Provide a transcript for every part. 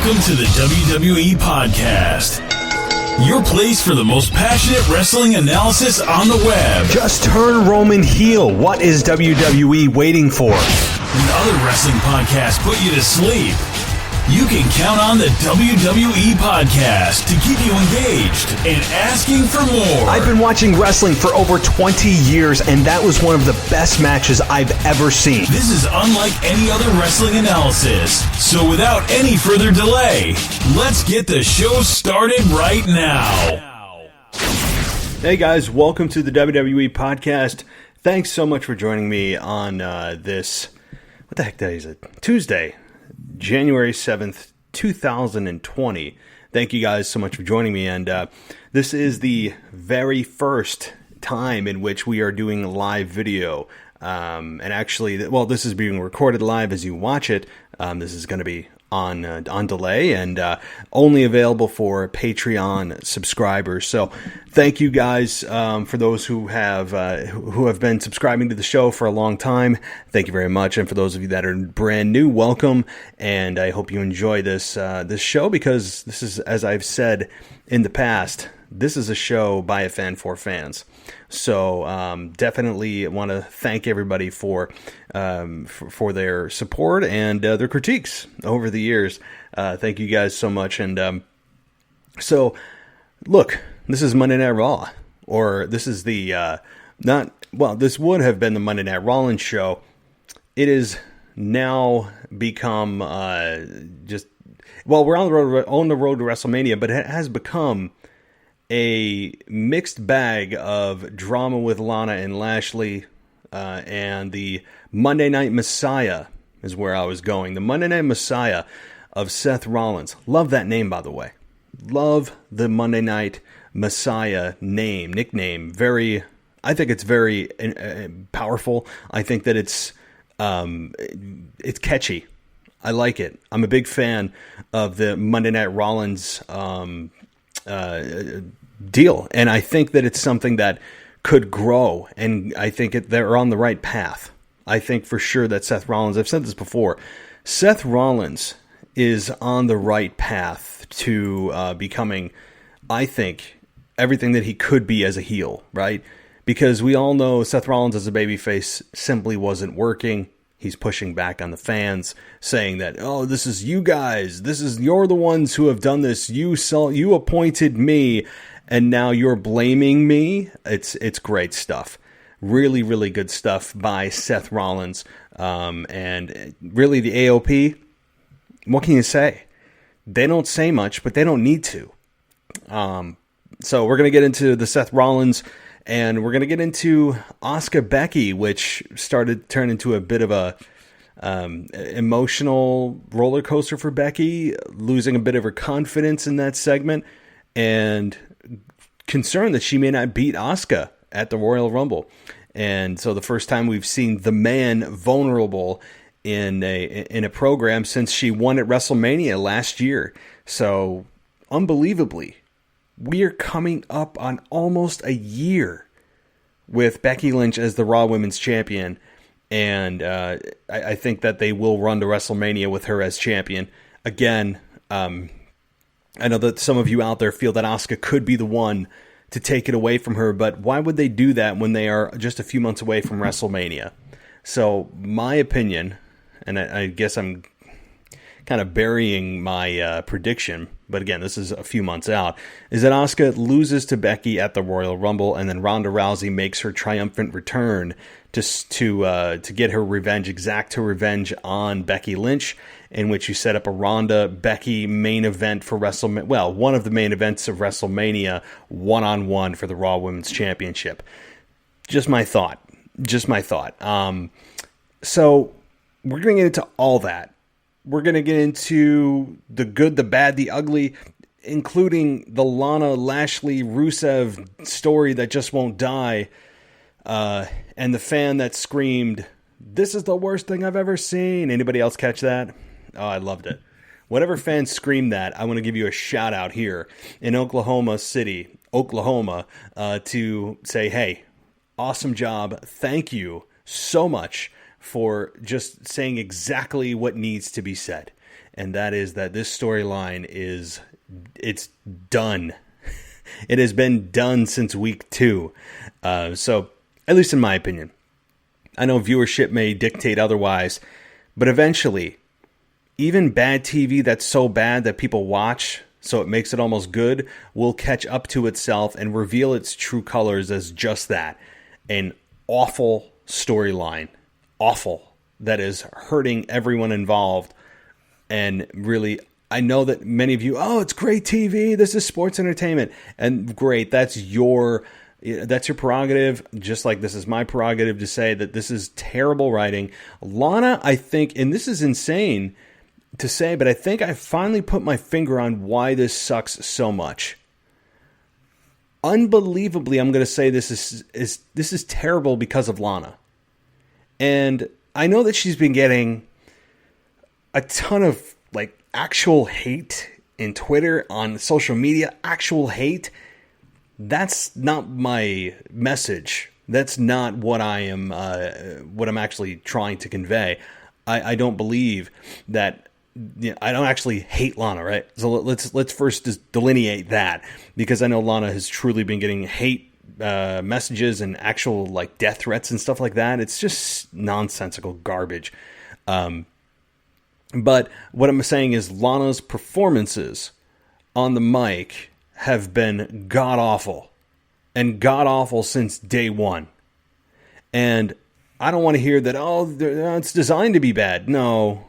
Welcome to the WWE Podcast, your place for the most passionate wrestling analysis on the web. Just turn Roman heel. What is WWE waiting for? When other wrestling podcasts put you to sleep, you can count on the WWE Podcast to keep you engaged and asking for more. I've been watching wrestling for over 20 years, and that was one of the best matches I've ever seen. This is unlike any other wrestling analysis. So without any further delay, let's get the show started right now. Hey guys, welcome to the WWE Podcast. Thanks so much for joining me on this, what the heck day is it? Tuesday, January 7th, 2020. Thank you guys so much for joining me, and this is the very first time in which we are doing live video. And actually, well, this is being recorded live as you watch it. This is going to be on delay and only available for Patreon subscribers. So thank you guys for those who have been subscribing to the show for a long time. Thank you very much. And for those of you that are brand new, welcome. And I hope you enjoy this show, because this is, as I've said in the past, this is a show by a fan for fans. So definitely want to thank everybody for their support and their critiques over the years. Thank you guys so much. And so, look, this is Monday Night Raw, or this is the this would have been the Monday Night Rollins show. It is now become we're on the road to WrestleMania, but it has become a mixed bag of drama with Lana and Lashley, and the Monday Night Messiah is where I was going. The Monday Night Messiah of Seth Rollins. Love that name, by the way. Love the Monday Night Messiah nickname. I think it's very powerful. I think that it's catchy. I like it. I'm a big fan of the Monday Night Rollins deal, and I think that it's something that could grow, and I think they're on the right path. I think for sure that Seth Rollins, I've said this before, Seth Rollins is on the right path to becoming, I think, everything that he could be as a heel, right? Because we all know Seth Rollins as a babyface simply wasn't working. He's pushing back on the fans, saying that, oh, this is you guys. You're the ones who have done this. You appointed me, and now you're blaming me. It's great stuff. Really, really good stuff by Seth Rollins. And really, the AOP, what can you say? They don't say much, but they don't need to. So we're going to get into the Seth Rollins, and we're going to get into Asuka Becky, which started to turn into a bit of a emotional roller coaster for Becky, losing a bit of her confidence in that segment, and concerned that she may not beat Asuka at the Royal Rumble. And so the first time we've seen the man vulnerable in a program since she won at WrestleMania last year. So unbelievably, we are coming up on almost a year with Becky Lynch as the Raw Women's Champion, and I think that they will run to WrestleMania with her as champion. Again, I know that some of you out there feel that Asuka could be the one to take it away from her, but why would they do that when they are just a few months away from WrestleMania? So my opinion, and I guess I'm kind of burying my prediction, but again, this is a few months out, is that Asuka loses to Becky at the Royal Rumble, and then Ronda Rousey makes her triumphant return to get her revenge, exact her revenge on Becky Lynch, in which you set up a Ronda-Becky main event for WrestleMania, well, one of the main events of WrestleMania, one-on-one for the Raw Women's Championship. Just my thought. So we're going to get into all that. We're going to get into the good, the bad, the ugly, including the Lana, Lashley, Rusev story that just won't die, and the fan that screamed, "This is the worst thing I've ever seen." Anybody else catch that? Oh, I loved it. Whatever fan screamed that, I want to give you a shout out here in Oklahoma City, Oklahoma, to say, hey, awesome job. Thank you so much for just saying exactly what needs to be said. And that is that this storyline it's done. It has been done since week 2. So, at least in my opinion. I know viewership may dictate otherwise, but eventually, even bad TV that's so bad that people watch, so it makes it almost good, will catch up to itself and reveal its true colors as just that. An awful storyline. Awful. That is hurting everyone involved. And really, I know that many of you, oh, it's great TV, this is sports entertainment. And great, that's your prerogative, just like this is my prerogative to say that this is terrible writing. Lana, I think, and this is insane to say, but I think I finally put my finger on why this sucks so much. Unbelievably, I'm going to say this is terrible because of Lana. And I know that she's been getting a ton of actual hate in Twitter, on social media, actual hate. That's not my message. That's not what I'm actually trying to convey. I don't believe that. I don't actually hate Lana, right? So let's first just delineate that, because I know Lana has truly been getting hate messages and actual death threats and stuff like that. It's just nonsensical garbage. But what I'm saying is Lana's performances on the mic have been god-awful. And god-awful since day one. And I don't want to hear that, it's designed to be bad. No.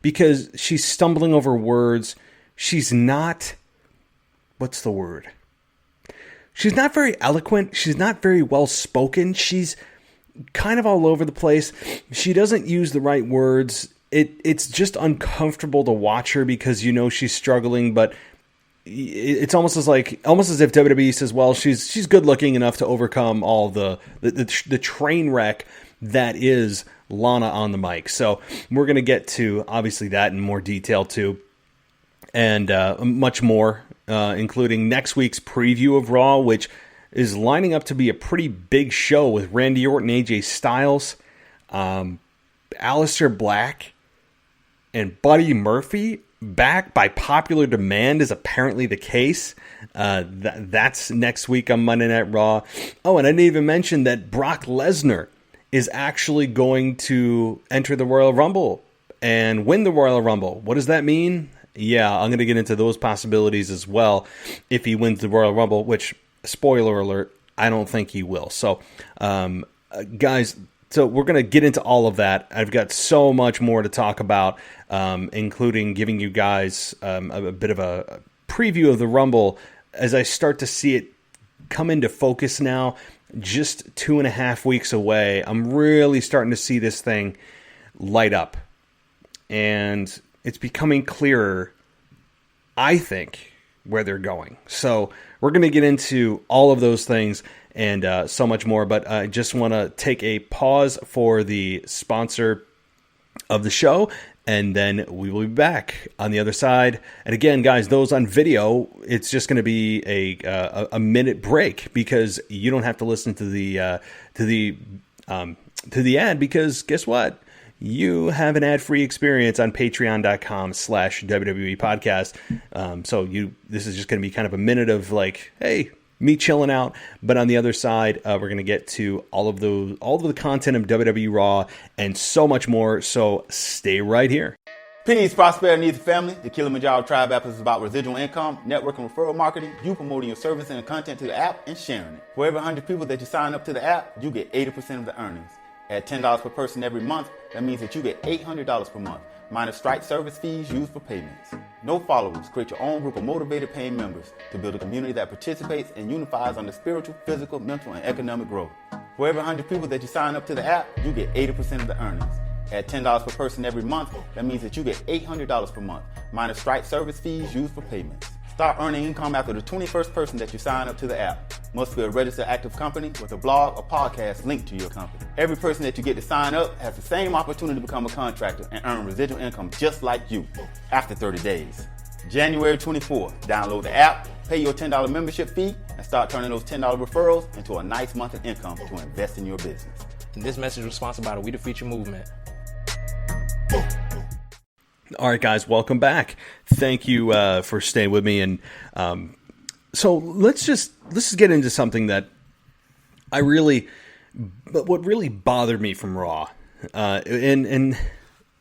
Because she's stumbling over words. She's not... What's the word? She's not very eloquent. She's not very well-spoken. She's kind of all over the place. She doesn't use the right words. It's just uncomfortable to watch her because she's struggling, but it's almost as if WWE says, well, she's good looking enough to overcome all the train wreck that is Lana on the mic. So we're going to get to obviously that in more detail too, and much more, including next week's preview of Raw, which is lining up to be a pretty big show with Randy Orton, AJ Styles, Aleister Black, and Buddy Murphy back by popular demand is apparently the case. That's next week on Monday Night Raw. Oh, and I didn't even mention that Brock Lesnar is actually going to enter the Royal Rumble and win the Royal Rumble. What does that mean? Yeah, I'm going to get into those possibilities as well if he wins the Royal Rumble, which, spoiler alert, I don't think he will. So, guys... So we're going to get into all of that. I've got so much more to talk about, including giving you guys a bit of a preview of the Rumble as I start to see it come into focus now, just 2.5 weeks away. I'm really starting to see this thing light up. And it's becoming clearer, I think, where they're going. So we're going to get into all of those things and so much more. But I just want to take a pause for the sponsor of the show, and then we will be back on the other side. And again, guys, those on video, it's just going to be a minute break because you don't have to listen to the ad, because guess what? You have an ad-free experience on patreon.com/WWE podcast. So this is just going to be kind of a minute of hey, me chilling out. But on the other side, we're going to get to all of the content of WWE Raw and so much more. So stay right here. Peace, prosperity, needs family. The Kilimanjaro Tribe app is about residual income, network and referral marketing, you promoting your service and content to the app, and sharing it. For every 100 people that you sign up to the app, you get 80% of the earnings. At $10 per person every month, that means that you get $800 per month, minus Stripe service fees used for payments. No followers. Create your own group of motivated paying members to build a community that participates and unifies under spiritual, physical, mental, and economic growth. For every 100 people that you sign up to the app, you get 80% of the earnings. At $10 per person every month, that means that you get $800 per month, minus Stripe service fees used for payments. Start earning income after the 21st person that you sign up to the app. Must be a registered active company with a blog or podcast linked to your company. Every person that you get to sign up has the same opportunity to become a contractor and earn residual income just like you after 30 days. January 24th, download the app, pay your $10 membership fee, and start turning those $10 referrals into a nice monthly income to invest in your business. This message was sponsored by the We the Future movement. All right, guys, welcome back. Thank you for staying with me. And so let's just get into something that what really bothered me from Raw. And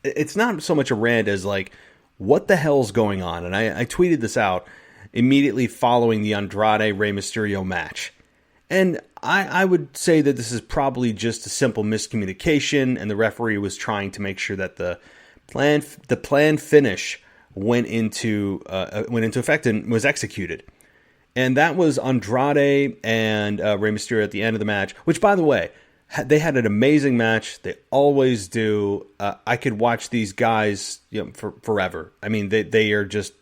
it's not so much a rant as like, what the hell's going on? And I tweeted this out immediately following the Andrade Rey Mysterio match. And I would say that this is probably just a simple miscommunication, and the referee was trying to make sure that the planned finish went into effect and was executed. And that was Andrade and Rey Mysterio at the end of the match, which, by the way, they had an amazing match. They always do. I could watch these guys for forever. I mean, they are just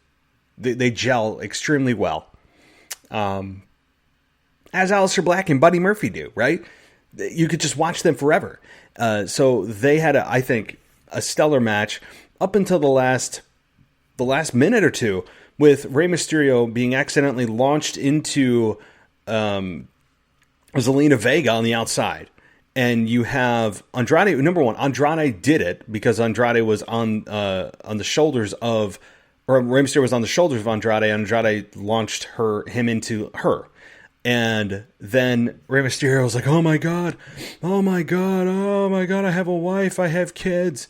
they gel extremely well. As Aleister Black and Buddy Murphy do, right? You could just watch them forever. So they had, I think, a stellar match up until the last minute or two, with Rey Mysterio being accidentally launched into Zelina Vega on the outside. And you have Andrade. Number one, Andrade did it because Andrade was on the shoulders of, or Rey Mysterio was on the shoulders of Andrade. And Andrade launched him into her. And then Rey Mysterio was like, oh my God, I have a wife, I have kids.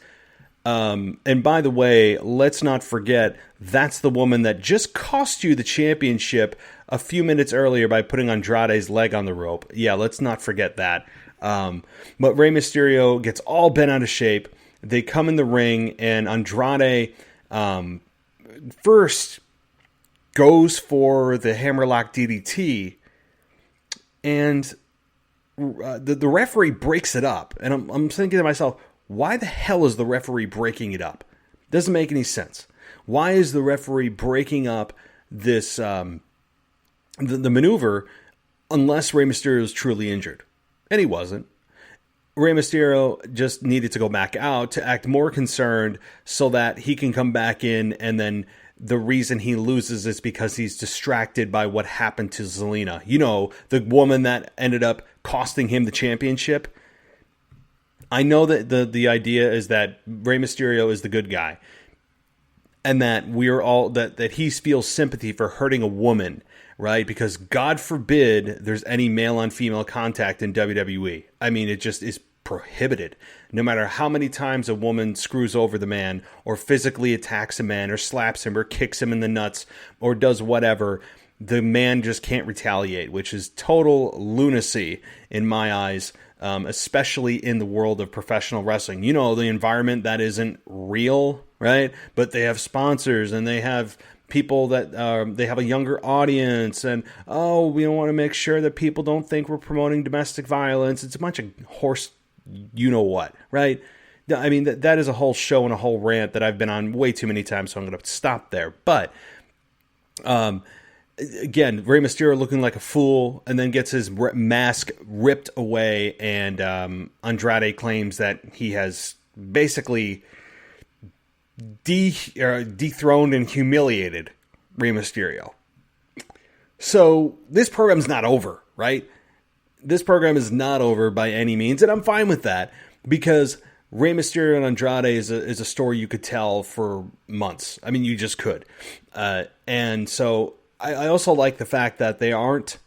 And by the way, let's not forget, that's the woman that just cost you the championship a few minutes earlier by putting Andrade's leg on the rope. Yeah, let's not forget that. But Rey Mysterio gets all bent out of shape. They come in the ring, and Andrade first goes for the hammerlock DDT. And the referee breaks it up. And I'm thinking to myself, why the hell is the referee breaking it up? Doesn't make any sense. Why is the referee breaking up this the maneuver unless Rey Mysterio is truly injured? And he wasn't. Rey Mysterio just needed to go back out to act more concerned so that he can come back in, and then the reason he loses is because he's distracted by what happened to Zelina. You know, the woman that ended up costing him the championship. I know that the idea is that Rey Mysterio is the good guy, and that we're all that he feels sympathy for hurting a woman, right? Because God forbid there's any male on female contact in WWE. I mean, it just is prohibited. No matter how many times a woman screws over the man, or physically attacks a man, or slaps him, or kicks him in the nuts, or does whatever, the man just can't retaliate, which is total lunacy in my eyes, especially in the world of professional wrestling. You know, the environment that isn't real, right? But they have sponsors, and they have people that they have a younger audience, and we don't want to make sure that people don't think we're promoting domestic violence. It's a bunch of horse you know what, right? I mean, that is a whole show and a whole rant that I've been on way too many times, so I'm going to stop there. But again, Rey Mysterio looking like a fool, and then gets his mask ripped away, and Andrade claims that he has basically dethroned and humiliated Rey Mysterio. So this program's not over, right? This program is not over by any means, and I'm fine with that, because Rey Mysterio and Andrade is a story you could tell for months. I mean, you just could. And so I also like the fact that they aren't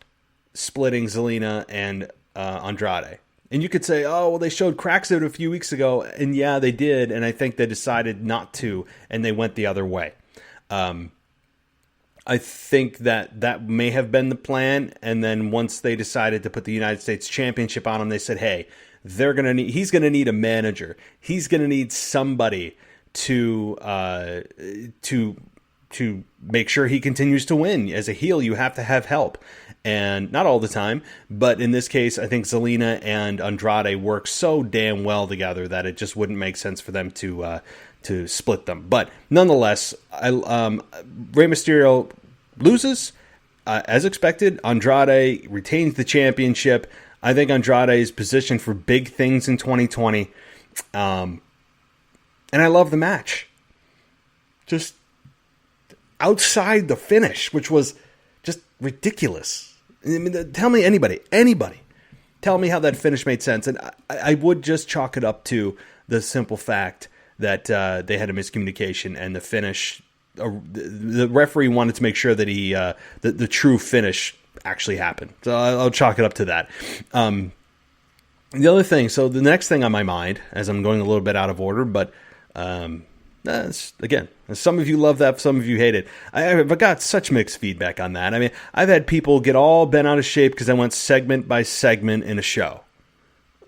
splitting Zelina and Andrade. And you could say, oh, well, they showed cracks of it a few weeks ago, and yeah, they did, and I think they decided not to, and they went the other way. I think that may have been the plan, and then once they decided to put the United States Championship on him, they said, hey, he's gonna need a manager. He's gonna need somebody to make sure he continues to win. As a heel, you have to have help. And not all the time, but in this case, I think Zelina and Andrade work so damn well together that it just wouldn't make sense for them to split them. But nonetheless, Rey Mysterio loses as expected. Andrade retains the championship. I think Andrade is positioned for big things in 2020, and I love the match. Just outside the finish, which was just ridiculous. I mean, tell me anybody Tell me how that finish made sense. And I would just chalk it up to the simple fact that they had a miscommunication, and the finish, the referee wanted to make sure that the true finish actually happened. So I'll chalk it up to that. The other thing, so the next thing on my mind, as I'm going a little bit out of order, but again, some of you love that, some of you hate it. I've got such mixed feedback on that. I mean, I've had people get all bent out of shape because I went segment by segment in a show.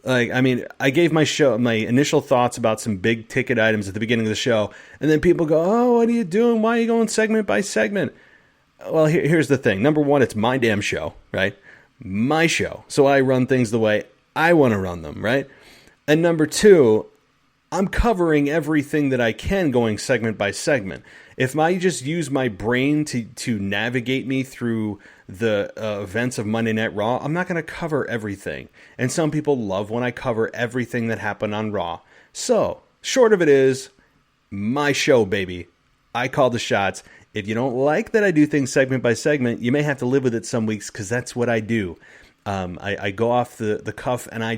Like, I mean, I gave my initial thoughts about some big ticket items at the beginning of the show, and then people go, "Oh, what are you doing? Why are you going segment by segment?" Well, here's the thing. Number one, it's my damn show, right? My show. So I run things the way I want to run them, right? And number two, I'm covering everything that I can going segment by segment. If I just use my brain to navigate me through the events of Monday Night Raw, I'm not going to cover everything. And some people love when I cover everything that happened on Raw. So, short of it is, my show, baby. I call the shots. If you don't like that I do things segment by segment, you may have to live with it some weeks, because that's what I do. I go off the cuff, and I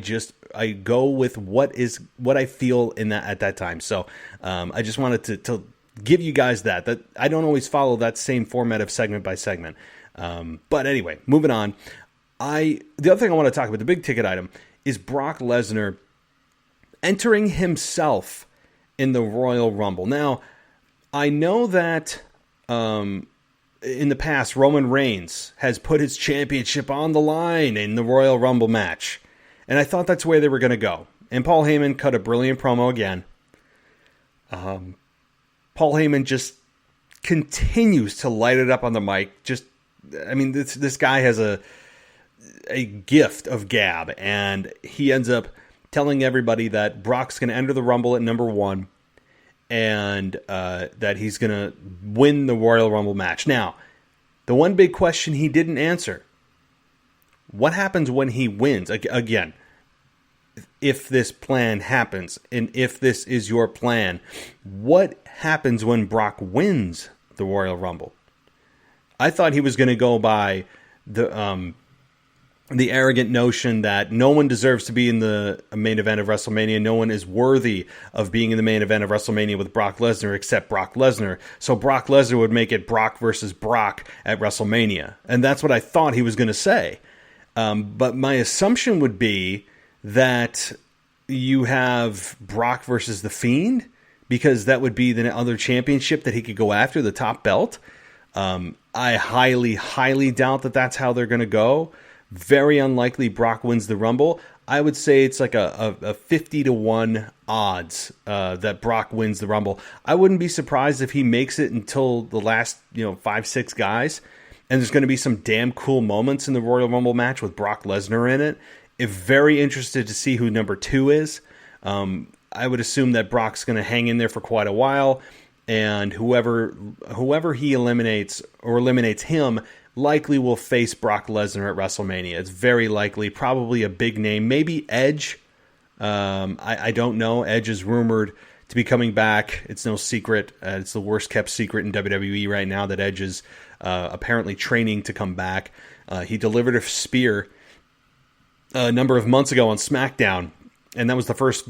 go with what I feel at that time. So I just wanted to give you guys that I don't always follow that same format of segment by segment. But anyway, moving on. The other thing I want to talk about, the big ticket item, is Brock Lesnar entering himself in the Royal Rumble. Now, I know that in the past, Roman Reigns has put his championship on the line in the Royal Rumble match. And I thought that's where they were going to go. And Paul Heyman cut a brilliant promo again. Paul Heyman just continues to light it up on the mic. This guy has a gift of gab. And he ends up telling everybody that Brock's going to enter the Rumble at number 1. And that he's going to win the Royal Rumble match. Now, the one big question he didn't answer. What happens when he wins? Again, if this plan happens, and if this is your plan, what happens when Brock wins the Royal Rumble? I thought he was going to go by the arrogant notion that no one deserves to be in the main event of WrestleMania. No one is worthy of being in the main event of WrestleMania with Brock Lesnar except Brock Lesnar. So Brock Lesnar would make it Brock versus Brock at WrestleMania. And that's what I thought he was going to say. But my assumption would be that you have Brock versus The Fiend, because that would be the other championship that he could go after, the top belt. I highly, highly doubt that that's how they're going to go. Very unlikely Brock wins the Rumble. I would say it's like a 50-1 odds that Brock wins the Rumble. I wouldn't be surprised if he makes it until the last 5-6 guys. And there's going to be some damn cool moments in the Royal Rumble match with Brock Lesnar in it. Very interested to see who number 2 is. I would assume that Brock's going to hang in there for quite a while. And whoever he eliminates or eliminates him likely will face Brock Lesnar at WrestleMania. It's very likely, probably a big name, maybe Edge. I don't know. Edge is rumored to be coming back. It's no secret. It's the worst kept secret in WWE right now that Edge is apparently training to come back. He delivered a spear a number of months ago on SmackDown, and that was the first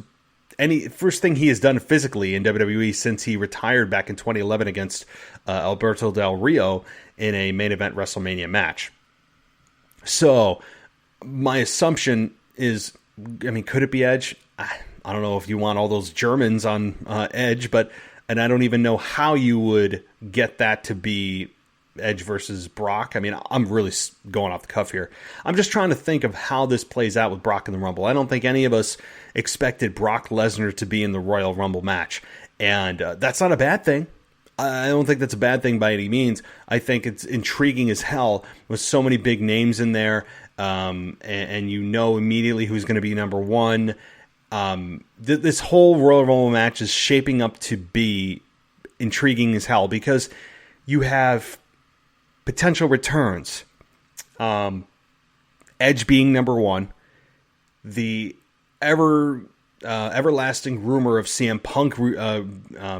thing he has done physically in WWE since he retired back in 2011 against Alberto Del Rio in a main event WrestleMania match. So my assumption is, could it be Edge? I don't know if you want all those Germans on Edge, and I don't even know how you would get that to be Edge versus Brock. I'm really going off the cuff here. I'm just trying to think of how this plays out with Brock in the Rumble. I don't think any of us expected Brock Lesnar to be in the Royal Rumble match, and that's not a bad thing. I don't think that's a bad thing by any means. I think it's intriguing as hell with so many big names in there, and immediately who's going to be number 1. This whole Royal Rumble match is shaping up to be intriguing as hell because you have potential returns. Edge being number 1. The everlasting rumor of CM Punk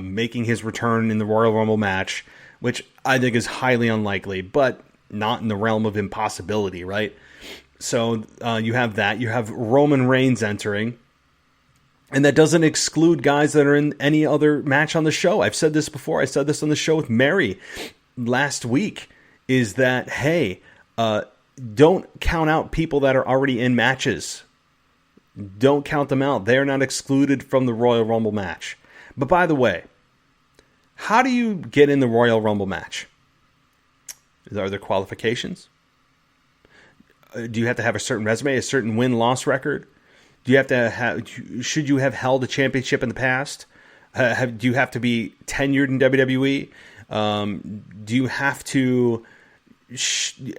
making his return in the Royal Rumble match, which I think is highly unlikely, but not in the realm of impossibility, right? So you have that. You have Roman Reigns entering. And that doesn't exclude guys that are in any other match on the show. I've said this before. I said this on the show with Mary last week, is that, hey, don't count out people that are already in matches. Don't count them out. They're not excluded from the Royal Rumble match. But by the way, how do you get in the Royal Rumble match? Are there qualifications? Do you have to have a certain resume, a certain win-loss record? Do you have to have? Should you have held a championship in the past? Do you have to be tenured in WWE? Do you have to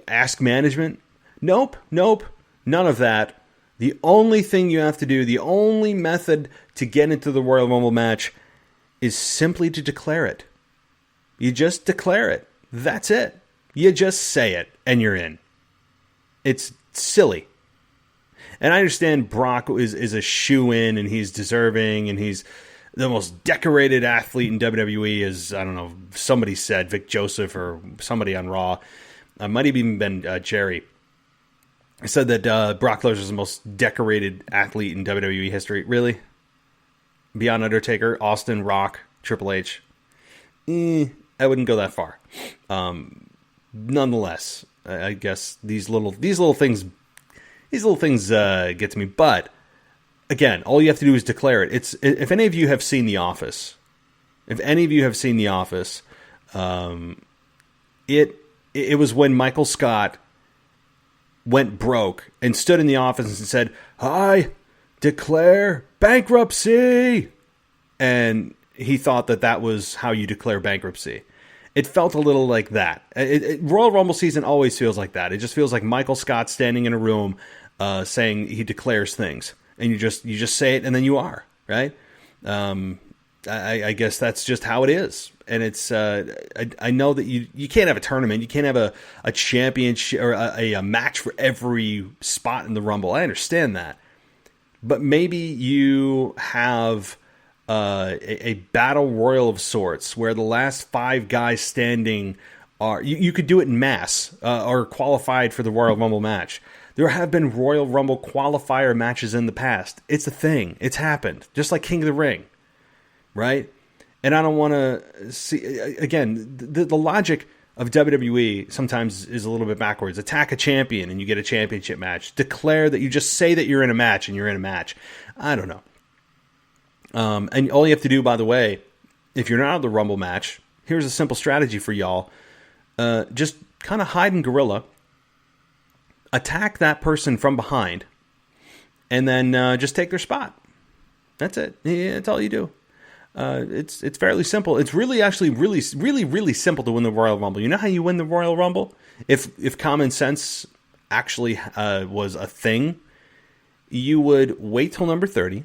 ask management? Nope, none of that. The only thing you have to do, the only method to get into the Royal Rumble match, is simply to declare it. You just declare it. That's it. You just say it, and you're in. It's silly. And I understand Brock is a shoo-in, and he's deserving, and he's the most decorated athlete in WWE, as, I don't know, somebody said, Vic Joseph or somebody on Raw. Might have even been Jerry. I said that Brock Lesnar is the most decorated athlete in WWE history. Really? Beyond Undertaker, Austin, Rock, Triple H. I wouldn't go that far. Nonetheless, I guess these little things get to me. But again, all you have to do is declare it. If any of you have seen The Office, it was when Michael Scott went broke and stood in the office and said, "I declare bankruptcy," and he thought that was how you declare bankruptcy. It felt a little like that. Royal Rumble season always feels like that. It just feels like Michael Scott standing in a room saying he declares things, and you just say it, and then you are, right. I guess that's just how it is. And it's I know that you can't have a tournament, you can't have a championship or a match for every spot in the Rumble. I understand that, but maybe you have a battle royal of sorts where the last 5 guys standing are. You could do it in mass or qualified for the Royal Rumble match. There have been Royal Rumble qualifier matches in the past. It's a thing. It's happened, just like King of the Ring, right? And I don't want to see, again, the logic of WWE sometimes is a little bit backwards. Attack a champion and you get a championship match. Declare that you just say that you're in a match and you're in a match. I don't know. And all you have to do, by the way, if you're not in the Rumble match, here's a simple strategy for y'all. Just kind of hide in guerrilla. Attack that person from behind. And then just take their spot. That's it. Yeah, that's all you do. It's fairly simple. It's really simple to win the Royal Rumble. You know how you win the Royal Rumble? If common sense actually was a thing, you would wait till number 30.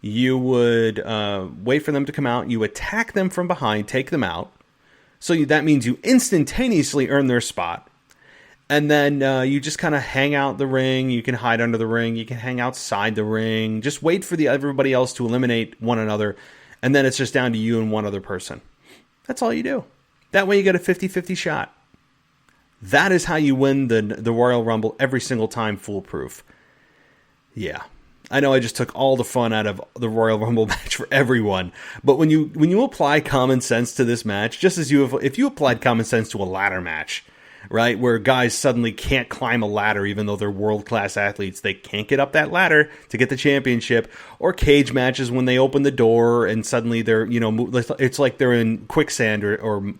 You would wait for them to come out. You attack them from behind, take them out. So that means you instantaneously earn their spot. And then you just kind of hang out the ring. You can hide under the ring. You can hang outside the ring. Just wait for everybody else to eliminate one another. And then it's just down to you and one other person. That's all you do. That way you get a 50-50 shot. That is how you win the Royal Rumble every single time, foolproof. Yeah. I know I just took all the fun out of the Royal Rumble match for everyone. But when you apply common sense to this match, just as if you applied common sense to a ladder match, right, where guys suddenly can't climb a ladder even though they're world-class athletes. They can't get up that ladder to get the championship. Or cage matches when they open the door and suddenly they're, it's like they're in quicksand or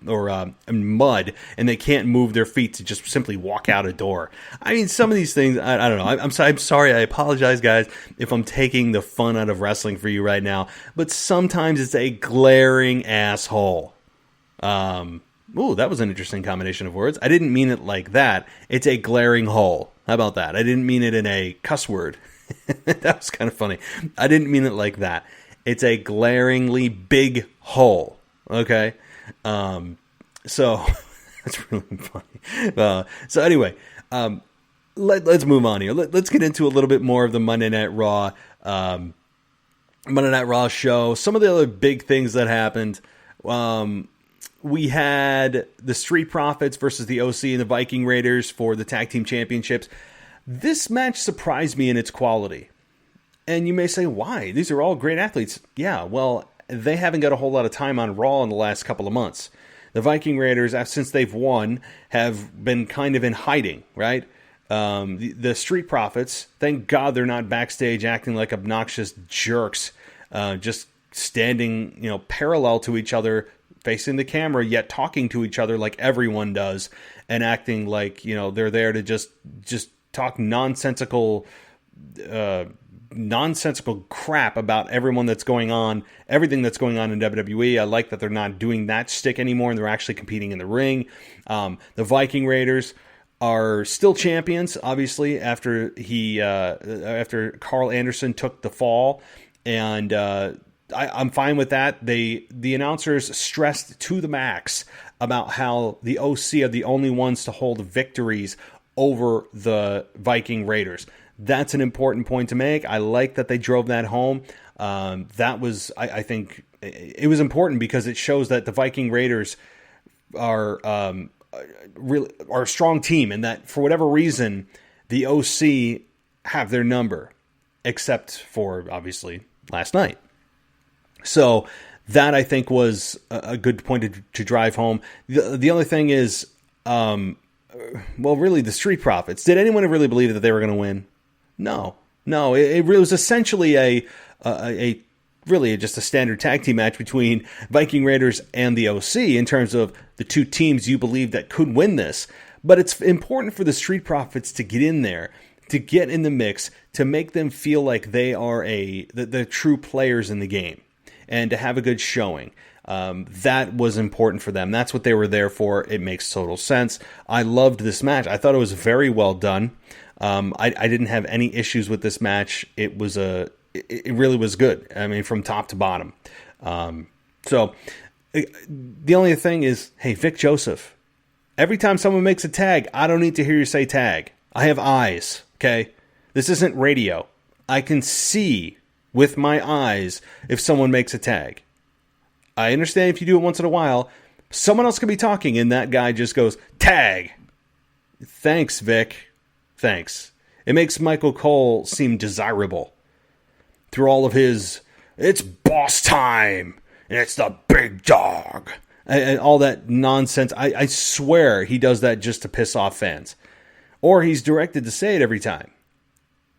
mud and they can't move their feet to just simply walk out a door. I mean, some of these things, I don't know. I'm sorry. I apologize, guys, if I'm taking the fun out of wrestling for you right now. But sometimes it's a glaring asshole. Ooh, that was an interesting combination of words. I didn't mean it like that. It's a glaring hole. How about that? I didn't mean it in a cuss word. That was kind of funny. I didn't mean it like that. It's a glaringly big hole. Okay? So, that's really funny. So anyway, let's move on here. Let's get into a little bit more of the Monday Night Raw show. Some of the other big things that happened. We had the Street Profits versus the OC and the Viking Raiders for the Tag Team Championships. This match surprised me in its quality. And you may say, why? These are all great athletes. Yeah, well, they haven't got a whole lot of time on Raw in the last couple of months. The Viking Raiders, since they've won, have been kind of in hiding, right? The Street Profits, thank God they're not backstage acting like obnoxious jerks, just standing, parallel to each other, facing the camera, yet talking to each other like everyone does, and acting like, they're there to just talk nonsensical crap about everything that's going on in WWE. I like that they're not doing that shtick anymore, and they're actually competing in the ring. The Viking Raiders are still champions, obviously, after Carl Anderson took the fall, and I'm fine with that. The announcers stressed to the max about how the OC are the only ones to hold victories over the Viking Raiders. That's an important point to make. I like that they drove that home. That was, I think, it was important because it shows that the Viking Raiders are a strong team, and that for whatever reason, the OC have their number, except for obviously last night. So that, I think, was a good point to drive home. The only thing is, really, the Street Profits. Did anyone really believe that they were going to win? No. It really was essentially really just a standard tag team match between Viking Raiders and the OC in terms of the two teams you believe that could win this. But it's important for the Street Profits to get in there, to get in the mix, to make them feel like they are the true players in the game, and to have a good showing. That was important for them. That's what they were there for. It makes total sense. I loved this match. I thought it was very well done. I didn't have any issues with this match. It really was good. I mean, from top to bottom. So the only thing is, hey, Vic Joseph, every time someone makes a tag, I don't need to hear you say tag. I have eyes, okay? This isn't radio. I can see with my eyes if someone makes a tag. I understand if you do it once in a while, someone else could be talking and that guy just goes, tag. Thanks, Vic. Thanks. It makes Michael Cole seem desirable. Through all of his, it's boss time, and it's the big dog, and all that nonsense. I swear he does that just to piss off fans. Or he's directed to say it every time.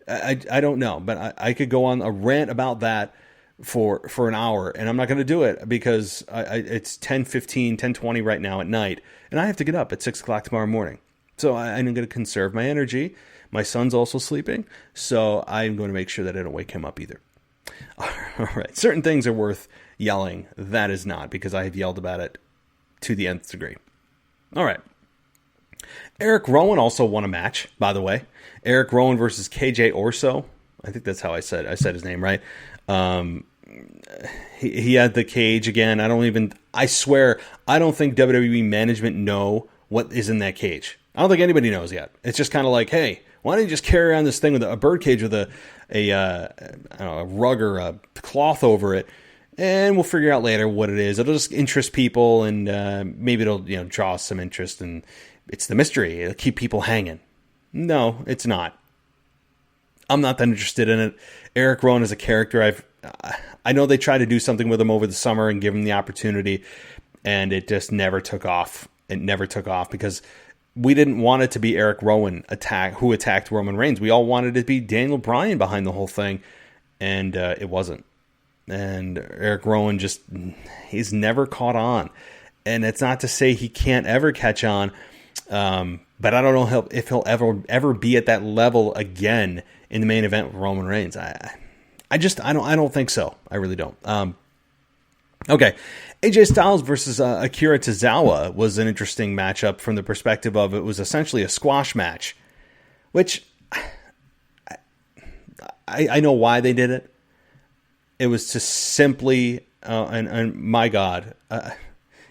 I don't know, but I could go on a rant about that for an hour, and I'm not going to do it because it's 10:15, 10:20 right now at night, and I have to get up at 6 o'clock tomorrow morning. So I'm going to conserve my energy. My son's also sleeping, so I'm going to make sure that I don't wake him up either. All right. Certain things are worth yelling. That is not, because I have yelled about it to the nth degree. All right. Eric Rowan also won a match, by the way. Eric Rowan versus KJ Orso. I think that's how I said his name, right? He had the cage again. I swear, I don't think WWE management know what is in that cage. I don't think anybody knows yet. It's just kind of like, hey, why don't you just carry around this thing with a bird cage with a rug or a cloth over it, and we'll figure out later what it is. It'll just interest people, and maybe it'll draw some interest, and it's the mystery. It'll keep people hanging. No, it's not. I'm not that interested in it. Eric Rowan is a character. I know they tried to do something with him over the summer and give him the opportunity, and it just never took off. It never took off because we didn't want it to be Eric Rowan who attacked Roman Reigns. We all wanted it to be Daniel Bryan behind the whole thing, and it wasn't. And Eric Rowan he's never caught on. And it's not to say he can't ever catch on, but I don't know if he'll ever be at that level again in the main event with Roman Reigns. I don't think so. I really don't. Okay. AJ Styles versus Akira Tozawa was an interesting matchup from the perspective of it was essentially a squash match, which I know why they did it. It was to simply, and my God,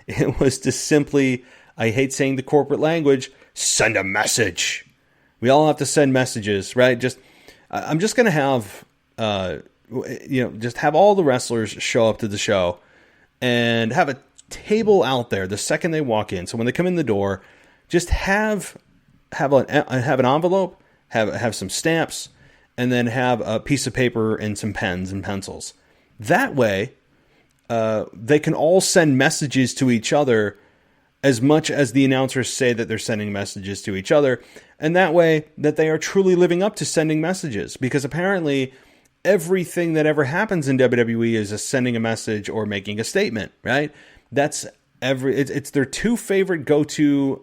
it was to simply, I hate saying the corporate language, send a message. We all have to send messages, right? I'm just going to have, just have all the wrestlers show up to the show and have a table out there the second they walk in. So when they come in the door, just have an envelope, have some stamps, and then have a piece of paper and some pens and pencils. That way, they can all send messages to each other as much as the announcers say that they're sending messages to each other. And that way that they are truly living up to sending messages. Because apparently everything that ever happens in WWE is sending a message or making a statement, right? That's it's their two favorite go-to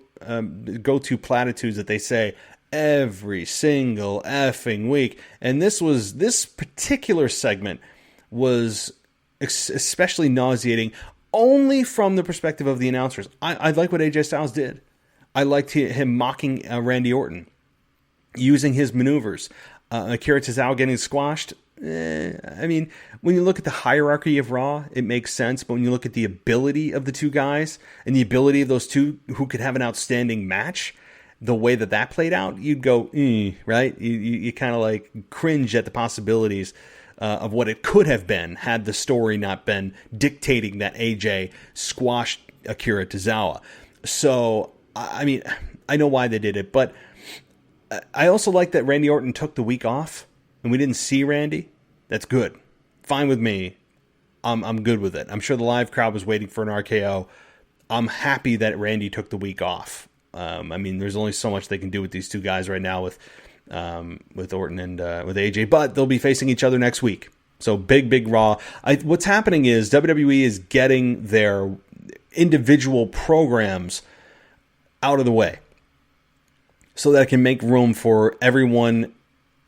platitudes that they say every single effing week. And this particular segment was especially nauseating only from the perspective of the announcers. I like what AJ Styles did. I liked him mocking Randy Orton, using his maneuvers. Akira Tozawa getting squashed. I mean, when you look at the hierarchy of Raw, it makes sense. But when you look at the ability of the two guys and the ability of those two who could have an outstanding match, the way that played out, you'd go, right? You kind of like cringe at the possibilities of what it could have been had the story not been dictating that AJ squashed Akira Tozawa. So, I mean, I know why they did it, but I also like that Randy Orton took the week off and we didn't see Randy. That's good. Fine with me. I'm good with it. I'm sure the live crowd was waiting for an RKO. I'm happy that Randy took the week off. I mean, there's only so much they can do with these two guys right now with Orton and with AJ, but they'll be facing each other next week. So big Raw. What's happening is WWE is getting their individual programs out of the way so that it can make room for everyone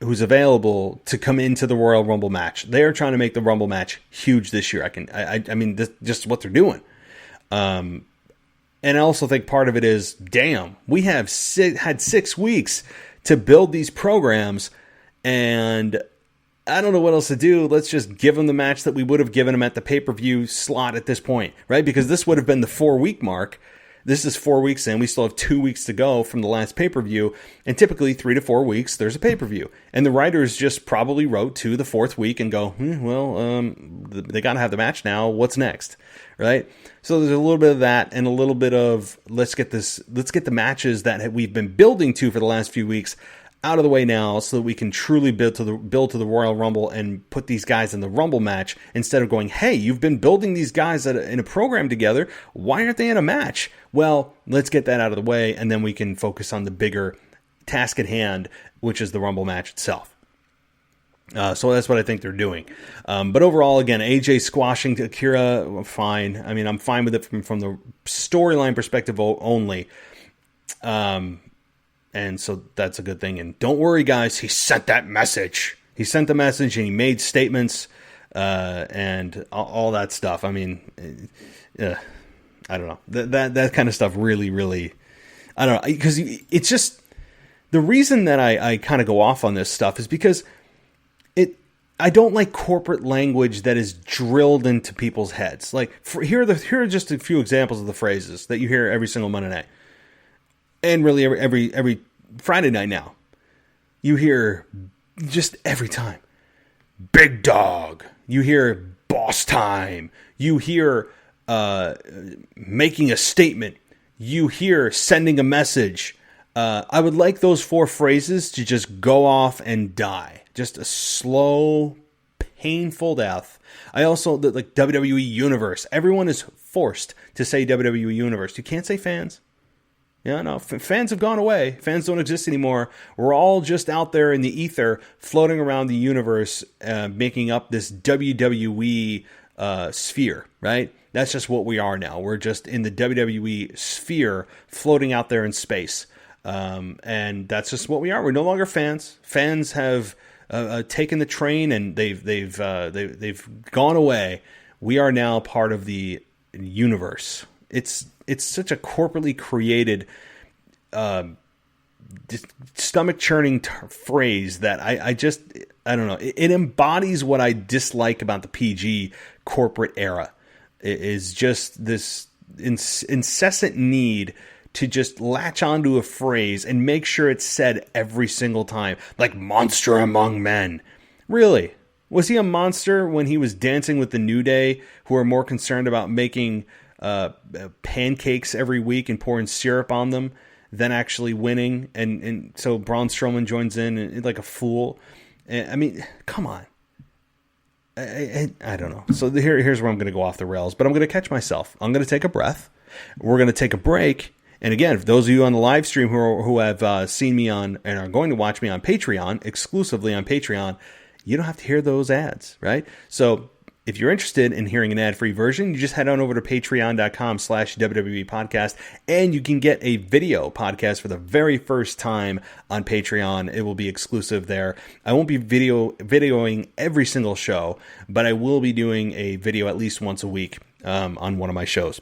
who's available to come into the Royal Rumble match. They are trying to make the Rumble match huge this year. I mean, this just what they're doing. And I also think part of it is, damn, we have had 6 weeks to build these programs, and I don't know what else to do. Let's just give them the match that we would have given them at the pay-per-view slot at this point, right? Because this would have been the 4-week mark. This is 4 weeks in. We still have 2 weeks to go from the last pay-per-view, and typically 3 to 4 weeks, there's a pay-per-view. And the writers just probably wrote to the 4th week and go, they got to have the match now. What's next, right? So there's a little bit of that and a little bit of let's get the matches that we've been building to for the last few weeks out of the way now so that we can truly build to the Royal Rumble and put these guys in the Rumble match instead of going, hey, you've been building these guys in a program together. Why aren't they in a match? Well, let's get that out of the way, and then we can focus on the bigger task at hand, which is the Rumble match itself. So that's what I think they're doing. But overall, again, AJ squashing Akira, fine. I mean, I'm fine with it from the storyline perspective only. And so that's a good thing. And don't worry, guys, he sent that message. He sent the message and he made statements and all that stuff. I mean, I don't know. That kind of stuff really, I don't know. Because it's just, the reason that I kind of go off on this stuff is because I don't like corporate language that is drilled into people's heads. Like, here are just a few examples of the phrases that you hear every single Monday night. And really every Friday night now. You hear just every time. Big dog. You hear boss time. You hear making a statement. You hear sending a message. I would like those 4 phrases to just go off and die. Just a slow, painful death. I also, like WWE Universe. Everyone is forced to say WWE Universe. You can't say fans. Yeah, no, fans have gone away. Fans don't exist anymore. We're all just out there in the ether, floating around the universe, making up this WWE sphere, right? That's just what we are now. We're just in the WWE sphere, floating out there in space. And that's just what we are. We're no longer fans. Fans have taken the train and they've gone away. We are now part of the universe. It's such a corporately created, stomach churning phrase that I don't know. It embodies what I dislike about the PG corporate era. It is just this incessant need to just latch onto a phrase and make sure it's said every single time, like monster among men. Really? Was he a monster when he was dancing with the New Day, who are more concerned about making pancakes every week and pouring syrup on them than actually winning. And so Braun Strowman joins in and, like a fool. I mean, come on. I don't know. So here's where I'm going to go off the rails, but I'm going to catch myself. I'm going to take a breath. We're going to take a break. And again, for those of you on the live stream who have seen me on and are going to watch me on Patreon, exclusively on Patreon, you don't have to hear those ads, right? So if you're interested in hearing an ad-free version, you just head on over to patreon.com/WWE podcast, and you can get a video podcast for the very first time on Patreon. It will be exclusive there. I won't be videoing every single show, but I will be doing a video at least once a week on one of my shows.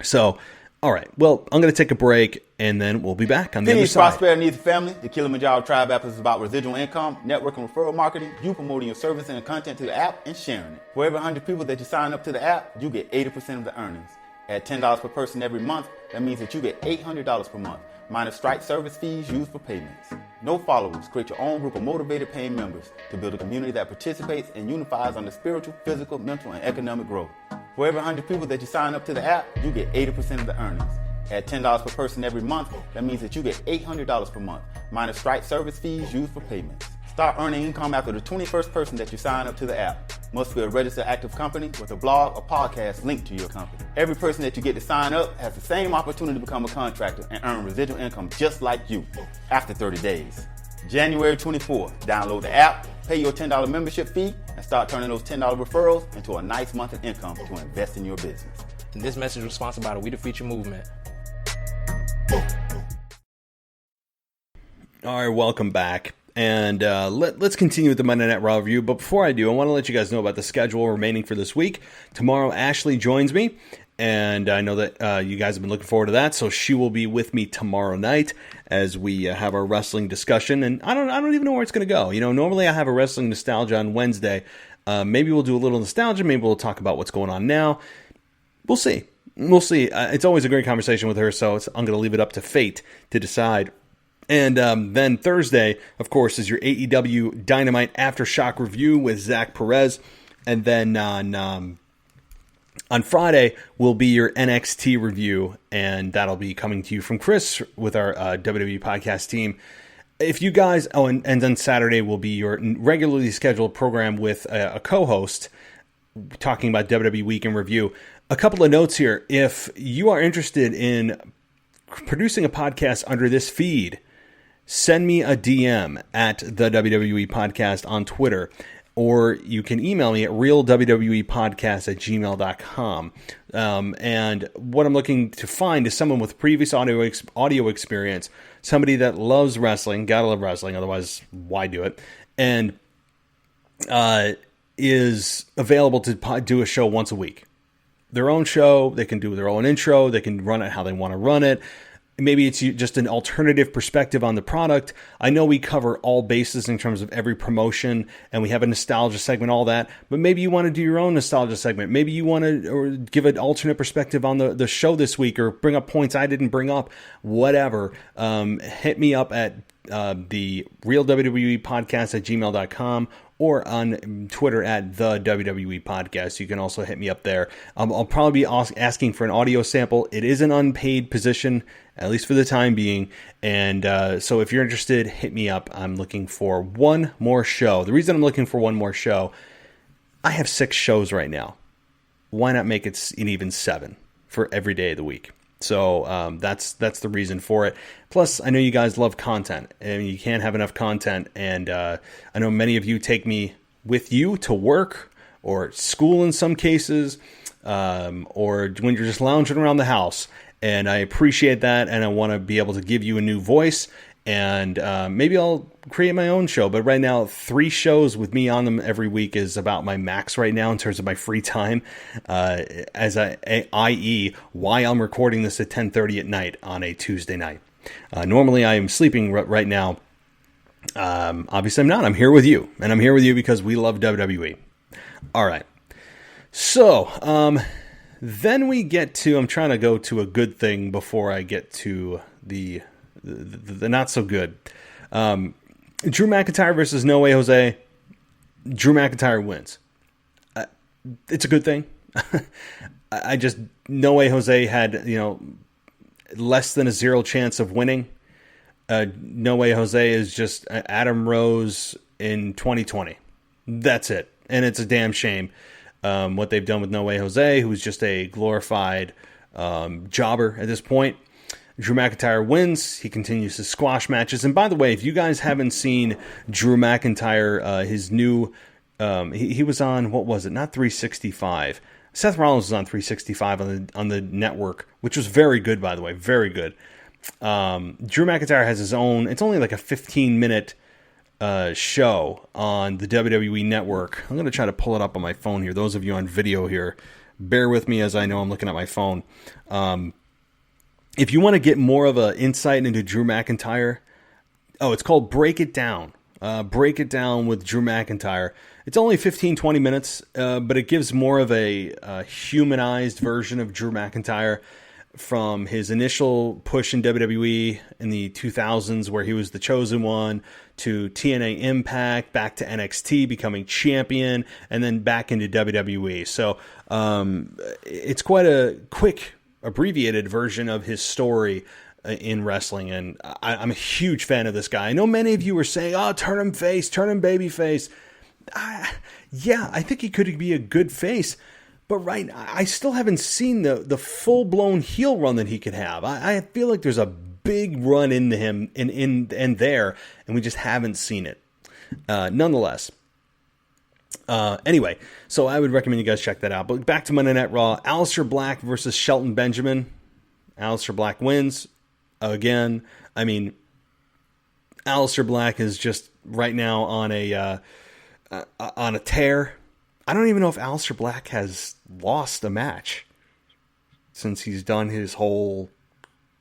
So, all right. Well, I'm going to take a break, and then we'll be back on the other side. Prosperity needs a family. The Kilimanjaro Tribe app is about residual income, network and referral marketing, you promoting your service and content to the app, and sharing it. For every 100 people that you sign up to the app, you get 80% of the earnings. At $10 per person every month, that means that you get $800 per month, minus Stripe service fees used for payments. No followers. Create your own group of motivated paying members to build a community that participates and unifies under spiritual, physical, mental, and economic growth. For every 100 people that you sign up to the app, you get 80% of the earnings. At $10 per person every month, that means that you get $800 per month, minus Stripe service fees used for payments. Start earning income after the 21st person that you sign up to the app. Must be a registered active company with a blog or podcast linked to your company. Every person that you get to sign up has the same opportunity to become a contractor and earn residual income just like you after 30 days. January 24th, download the app, pay your $10 membership fee, and start turning those $10 referrals into a nice monthly income to invest in your business. And this message was sponsored by the We the Future movement. All right, welcome back. And let's continue with the Monday Night Raw review. But before I do, I want to let you guys know about the schedule remaining for this week. Tomorrow, Ashley joins me, and I know that you guys have been looking forward to that. So she will be with me tomorrow night as we have our wrestling discussion. And I don't even know where it's going to go. You know, normally I have a wrestling nostalgia on Wednesday. Maybe we'll do a little nostalgia. Maybe we'll talk about what's going on now. We'll see. We'll see. It's always a great conversation with her, so I'm going to leave it up to fate to decide. And then Thursday, of course, is your AEW Dynamite Aftershock review with Zach Perez. And then on Friday will be your NXT review, and that'll be coming to you from Chris with our WWE podcast team. If you guys, and then Saturday will be your regularly scheduled program with a co-host talking about WWE Week in Review. A couple of notes here. If you are interested in producing a podcast under this feed, send me a DM at the WWE Podcast on Twitter, or you can email me at realwwepodcast@gmail.com. And what I'm looking to find is someone with previous audio experience, somebody that loves wrestling, gotta love wrestling, otherwise why do it, and is available to do a show once a week. Their own show, they can do their own intro, they can run it how they want to run it. Maybe it's just an alternative perspective on the product. I know we cover all bases in terms of every promotion, and we have a nostalgia segment, all that. But maybe you want to do your own nostalgia segment. Maybe you want to or give an alternate perspective on the show this week, or bring up points I didn't bring up. Whatever. Hit me up at the Real WWE Podcast at gmail.com, or on Twitter at the WWE Podcast. You can also hit me up there. I'll probably be asking for an audio sample. It is an unpaid position, at least for the time being. And so if you're interested, hit me up. I'm looking for one more show. The reason I'm looking for one more show, I have 6 shows right now. Why not make it an even 7 for every day of the week? So that's the reason for it. Plus, I know you guys love content, and you can't have enough content. And I know many of you take me with you to work or school in some cases, or when you're just lounging around the house. And I appreciate that, and I want to be able to give you a new voice. And maybe I'll create my own show. But right now, 3 shows with me on them every week is about my max right now in terms of my free time. I.e., why I'm recording this at 10:30 at night on a Tuesday night. Normally, I am sleeping right now. Obviously, I'm not. I'm here with you. And I'm here with you because we love WWE. All right. So, then we get to... I'm trying to go to a good thing before I get to the not so good. Drew McIntyre versus No Way Jose. Drew McIntyre wins. It's a good thing. I just... No Way Jose had, less than a 0 chance of winning. No Way Jose is just Adam Rose in 2020. That's it. And it's a damn shame what they've done with No Way Jose, who's just a glorified jobber at this point. Drew McIntyre wins. He continues to squash matches. And by the way, if you guys haven't seen Drew McIntyre, his new... he was on, what was it? Not 365. Seth Rollins was on 365 on the network, which was very good, by the way. Very good. Drew McIntyre has his own... It's only like a 15-minute show on the WWE Network. I'm going to try to pull it up on my phone here. Those of you on video here, bear with me as I know I'm looking at my phone. If you want to get more of an insight into Drew McIntyre, it's called Break It Down. Break It Down with Drew McIntyre. It's only 15-20 minutes, but it gives more of a humanized version of Drew McIntyre from his initial push in WWE in the 2000s where he was the chosen one, to TNA Impact, back to NXT, becoming champion, and then back into WWE. So it's quite a quick, abbreviated version of his story in wrestling, and I'm a huge fan of this guy. I know many of you were saying, turn him face, turn him baby face. Yeah, I think he could be a good face, but I still haven't seen the full-blown heel run that he could have. I feel like there's a big run into him in there, and we just haven't seen it. Nonetheless, anyway, so I would recommend you guys check that out. But back to Monday Night Raw, Aleister Black versus Shelton Benjamin. Aleister Black wins again. I mean, Aleister Black is just right now on a tear. I don't even know if Aleister Black has lost a match since he's done his whole,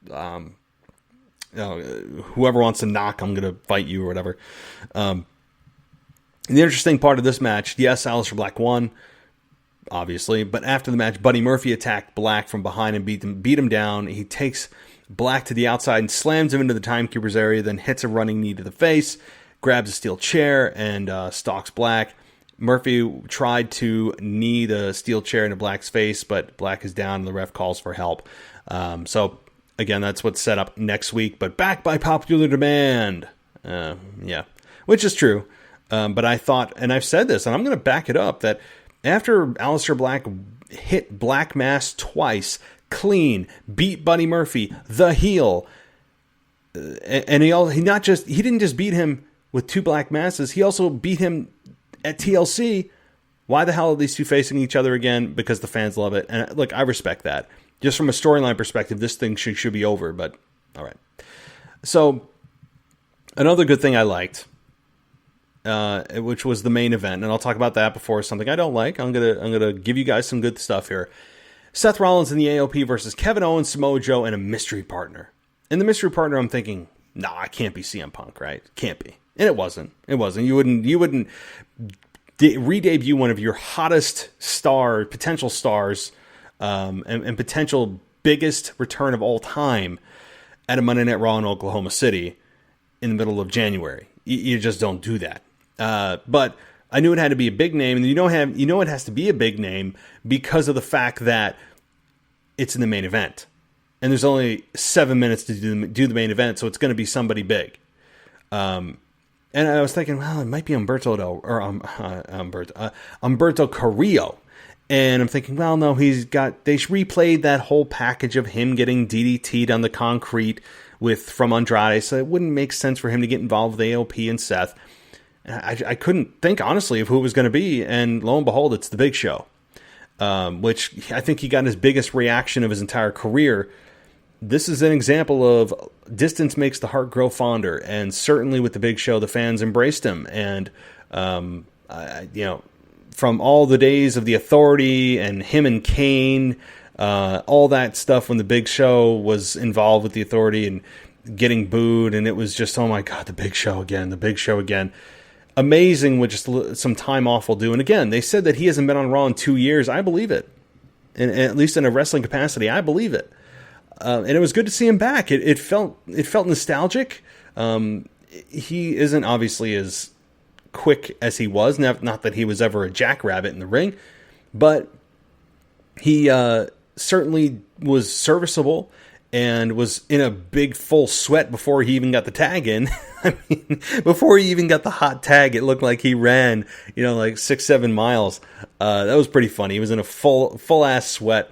whoever wants to knock, I'm going to fight you or whatever. The interesting part of this match, yes, Aleister Black won, obviously, but after the match, Buddy Murphy attacked Black from behind and beat him down. He takes Black to the outside and slams him into the Timekeeper's area, then hits a running knee to the face, grabs a steel chair, and stalks Black. Murphy tried to knee the steel chair into Black's face, but Black is down and the ref calls for help. So, again, that's what's set up next week, but back by popular demand. Yeah, which is true. But I thought, and I've said this, and I'm going to back it up, that after Aleister Black hit Black Mass twice, clean, beat Buddy Murphy, the heel, and he didn't just beat him with 2 Black Masses, he also beat him at TLC. Why the hell are these two facing each other again? Because the fans love it. And look, I respect that. Just from a storyline perspective, this thing should be over, but all right. So another good thing I liked, which was the main event, and I'll talk about that before something I don't like. I'm gonna give you guys some good stuff here. Seth Rollins in the AOP versus Kevin Owens, Samoa Joe, and a mystery partner. And the mystery partner, I'm thinking, it can't be CM Punk, right? Can't be. And it wasn't. You wouldn't re-debut one of your hottest potential stars, and potential biggest return of all time at a Monday Night Raw in Oklahoma City in the middle of January. You just don't do that. But I knew it had to be a big name, and it has to be a big name because of the fact that it's in the main event, and there's only 7 minutes to do the main event, so it's going to be somebody big. And I was thinking, well, it might be Humberto Carrillo. And I'm thinking, well, no, they replayed that whole package of him getting DDT'd on the concrete from Andrade, so it wouldn't make sense for him to get involved with AOP and Seth. And I couldn't think, honestly, of who it was going to be, and lo and behold, it's the Big Show, which I think he got his biggest reaction of his entire career. This is an example of distance makes the heart grow fonder, and certainly with the Big Show, the fans embraced him. And from all the days of the Authority and him and Kane, all that stuff when the Big Show was involved with the Authority and getting booed, and it was just, oh my God, the Big Show again. Amazing what just some time off will do. And again, they said that he hasn't been on Raw in 2 years. I believe it, and at least in a wrestling capacity, I believe it. And it was good to see him back. It felt nostalgic. He isn't obviously as quick as he was. Not that he was ever a jackrabbit in the ring, but he certainly was serviceable. and was in a big full sweat before he even got the tag in. I mean, before he even got the hot tag, it looked like he ran, like 6-7 miles. That was pretty funny. He was in a full ass sweat,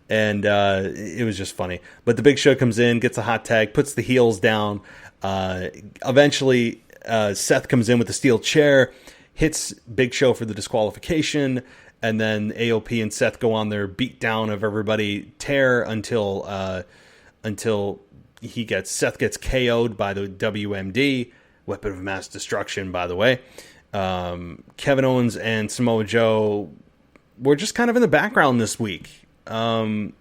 and it was just funny. But the Big Show comes in, gets a hot tag, puts the heels down. Eventually, Seth comes in with the steel chair, hits Big Show for the disqualification, and then AOP and Seth go on their beat down of everybody tear until Seth gets KO'd by the WMD, weapon of mass destruction, by the way. Kevin Owens and Samoa Joe were just kind of in the background this week. And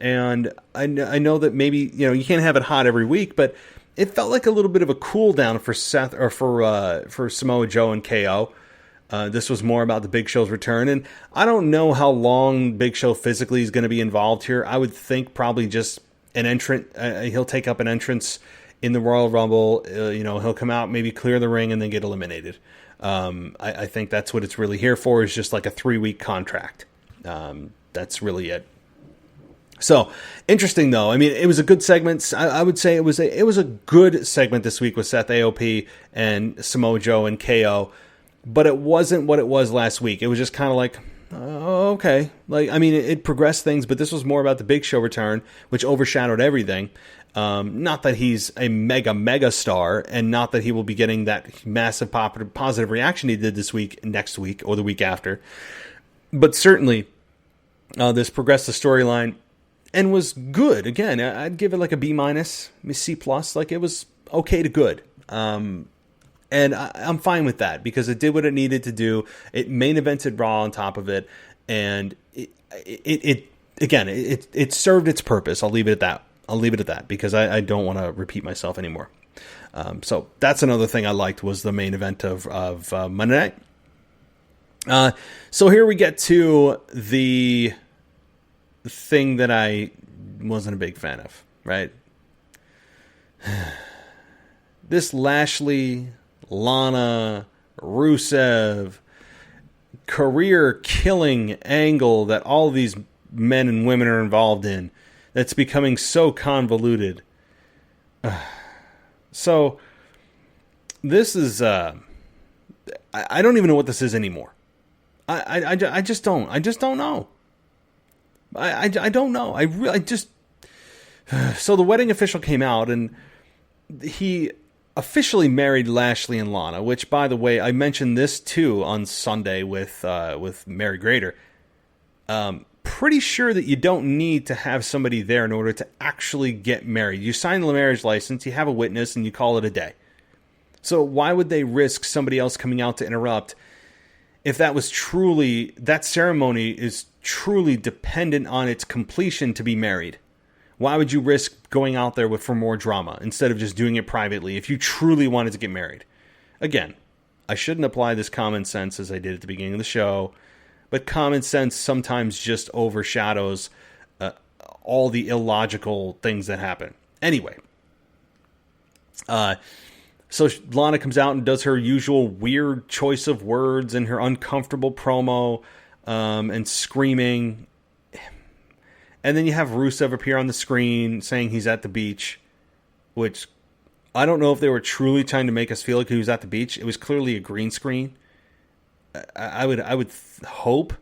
I know that maybe, you can't have it hot every week, but it felt like a little bit of a cool down for Seth or for Samoa Joe and KO. This was more about the Big Show's return, and I don't know how long Big Show physically is going to be involved here. I would think probably just an entrant. He'll take up an entrance in the Royal Rumble. He'll come out, maybe clear the ring, and then get eliminated. I think that's what it's really here for, is just like a 3-week contract. That's really it. So interesting, though. I mean, it was a good segment. I would say it was a good segment this week with Seth, AOP, and Samoa Joe and KO. But it wasn't what it was last week. It was just kind of like, okay. It progressed things, but this was more about the Big Show return, which overshadowed everything. Not that he's a mega star, and not that he will be getting that massive positive reaction he did this week, next week, or the week after. But certainly, this progressed the storyline and was good. Again, I'd give it like a B-, C+. Like, it was okay to good. And I'm fine with that, because it did what it needed to do. It main evented Raw on top of it, and it served its purpose. I'll leave it at that. Because I don't want to repeat myself anymore. So that's another thing I liked, was the main event of Monday night. So here we get to the thing that I wasn't a big fan of, right? This Lashley, Lana, Rusev, career-killing angle that all these men and women are involved in, that's becoming so convoluted. So, this is, I don't even know what this is anymore. I just don't know. I don't know. So the wedding official came out, and he officially married Lashley and Lana, which, by the way, I mentioned this too on Sunday with Mary Grader. Pretty sure that you don't need to have somebody there in order to actually get married. You sign the marriage license, you have a witness, and you call it a day. So why would they risk somebody else coming out to interrupt if that ceremony is truly dependent on its completion to be married? Why would you risk going out there for more drama instead of just doing it privately if you truly wanted to get married? Again, I shouldn't apply this common sense as I did at the beginning of the show, but common sense sometimes just overshadows all the illogical things that happen. Anyway, so Lana comes out and does her usual weird choice of words and her uncomfortable promo, and screaming. And then you have Rusev appear on the screen saying he's at the beach, which I don't know if they were truly trying to make us feel like he was at the beach. It was clearly a green screen. I would hope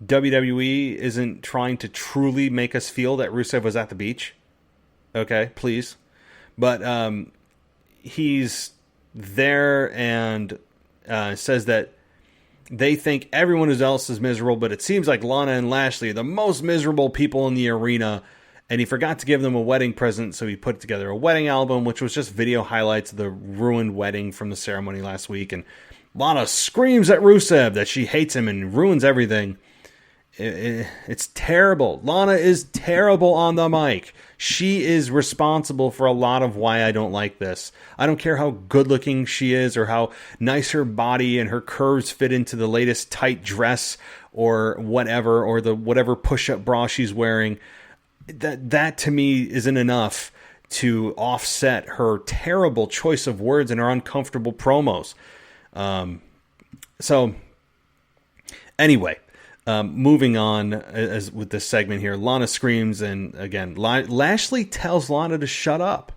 WWE isn't trying to truly make us feel that Rusev was at the beach. Okay, please. But he's there and says that they think everyone else is miserable, but it seems like Lana and Lashley are the most miserable people in the arena, and he forgot to give them a wedding present, so he put together a wedding album, which was just video highlights of the ruined wedding from the ceremony last week, and Lana screams at Rusev that she hates him and ruins everything. It's terrible. Lana is terrible on the mic. She is responsible for a lot of why I don't like this. I don't care how good looking she is or how nice her body and her curves fit into the latest tight dress or whatever, or the whatever push-up bra she's wearing. That to me isn't enough to offset her terrible choice of words and her uncomfortable promos. So anyway, Moving on as with this segment here, Lana screams, and again, Lashley tells Lana to shut up.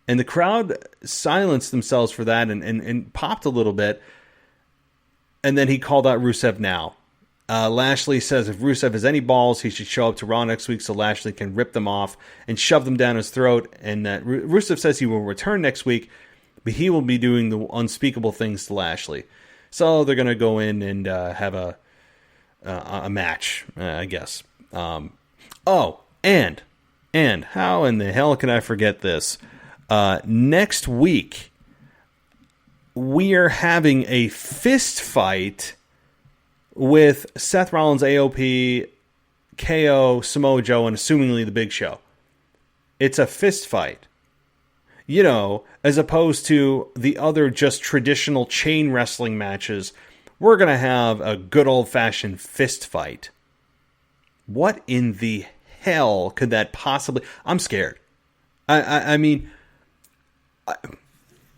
And the crowd silenced themselves for that and popped a little bit. And then he called out Rusev now. Lashley says if Rusev has any balls, he should show up to Raw next week so Lashley can rip them off and shove them down his throat. And that Rusev says he will return next week, but he will be doing the unspeakable things to Lashley. So they're going to go in and have a match, I guess. And how in the hell can I forget this? Next week, we are having a fist fight with Seth Rollins, AOP, KO, Samoa Joe, and assumingly the Big Show. It's a fist fight. You know, as opposed to the other just traditional chain wrestling matches, we're going to have a good old-fashioned fist fight. What in the hell could that possibly... I'm scared. I mean...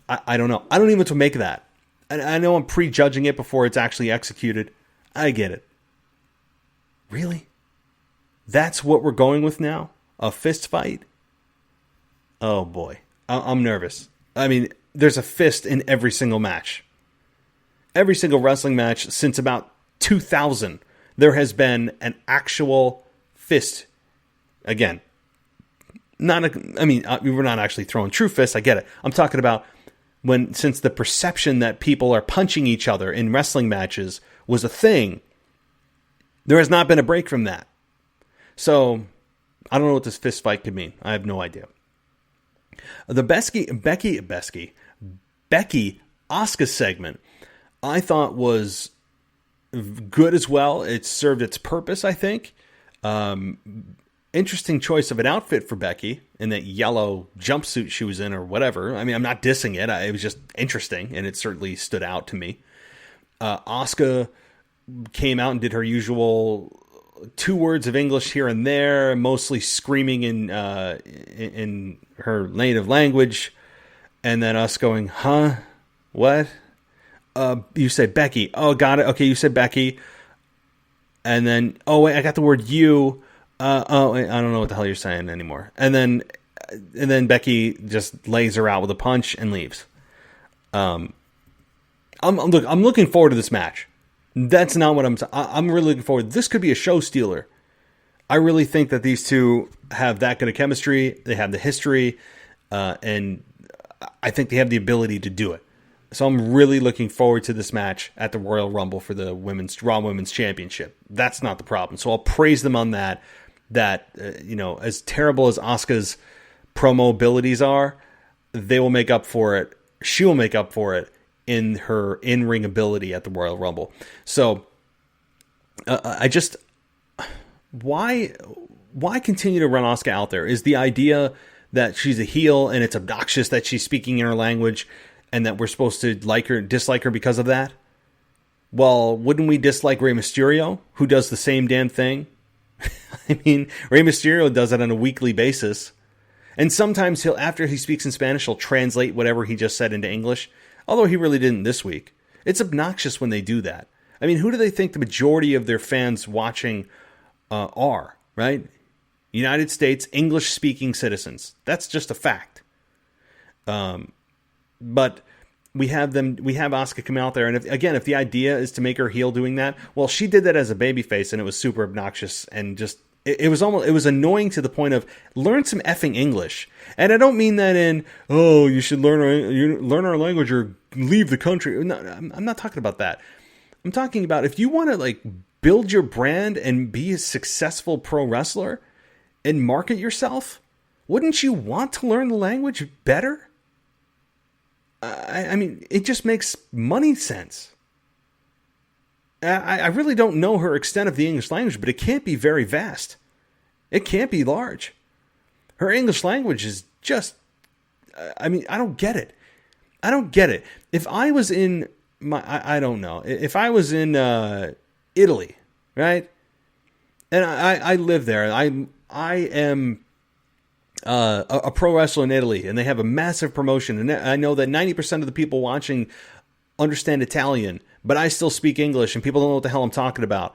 I don't know. I don't even know what to make of that. I know I'm prejudging it before it's actually executed. I get it. Really? That's what we're going with now? A fist fight? Oh boy. I'm nervous. I mean, there's a fist in every single match. Every single wrestling match since about 2000, there has been an actual fist. Again, we're not actually throwing true fists. I get it. I'm talking about since the perception that people are punching each other in wrestling matches was a thing, there has not been a break from that. So, I don't know what this fist fight could mean. I have no idea. The Becky Asuka segment, I thought was good as well. It served its purpose, I think. Interesting choice of an outfit for Becky in that yellow jumpsuit she was in or whatever. I mean, I'm not dissing it. It was just interesting, and it certainly stood out to me. Asuka came out and did her usual 2 words of English here and there, mostly screaming in her native language, and then us going, huh? What? You said Becky. Oh, got it. Okay, you said Becky. And then, oh, wait, I got the word you. I don't know what the hell you're saying anymore. And then Becky just lays her out with a punch and leaves. I'm looking forward to this match. That's not what I'm really looking forward. This could be a show stealer. I really think that these two have that good of chemistry. They have the history, and I think they have the ability to do it. So I'm really looking forward to this match at the Royal Rumble for the Raw Women's Championship. That's not the problem. So I'll praise them on that. As terrible as Asuka's promo abilities are, they will make up for it. She will make up for it in her in-ring ability at the Royal Rumble. So why continue to run Asuka out there? Is the idea that she's a heel and it's obnoxious that she's speaking in her language and that we're supposed to dislike her because of that? Well, wouldn't we dislike Rey Mysterio, who does the same damn thing? I mean, Rey Mysterio does it on a weekly basis. And sometimes after he speaks in Spanish, he'll translate whatever he just said into English. Although he really didn't this week. It's obnoxious when they do that. I mean, who do they think the majority of their fans watching are, right? United States English-speaking citizens. That's just a fact. But we have Asuka come out there, and if the idea is to make her heel doing that, well, she did that as a babyface, and it was super obnoxious, and just it was annoying to the point of learn some effing English. And I don't mean that in you should learn our language or leave the country. No, I'm not talking about that. I'm talking about if you want to build your brand and be a successful pro wrestler and market yourself, wouldn't you want to learn the language better? I mean, it just makes money sense. I really don't know her extent of the English language, but it can't be very vast. It can't be large. Her English language is just... I don't get it. I don't get it. If I was in... I don't know. If I was in Italy, right? And I live there. I am... a pro wrestler in Italy, and they have a massive promotion, and I know that 90% of the people watching understand Italian, but I still speak English, and people don't know what the hell I'm talking about.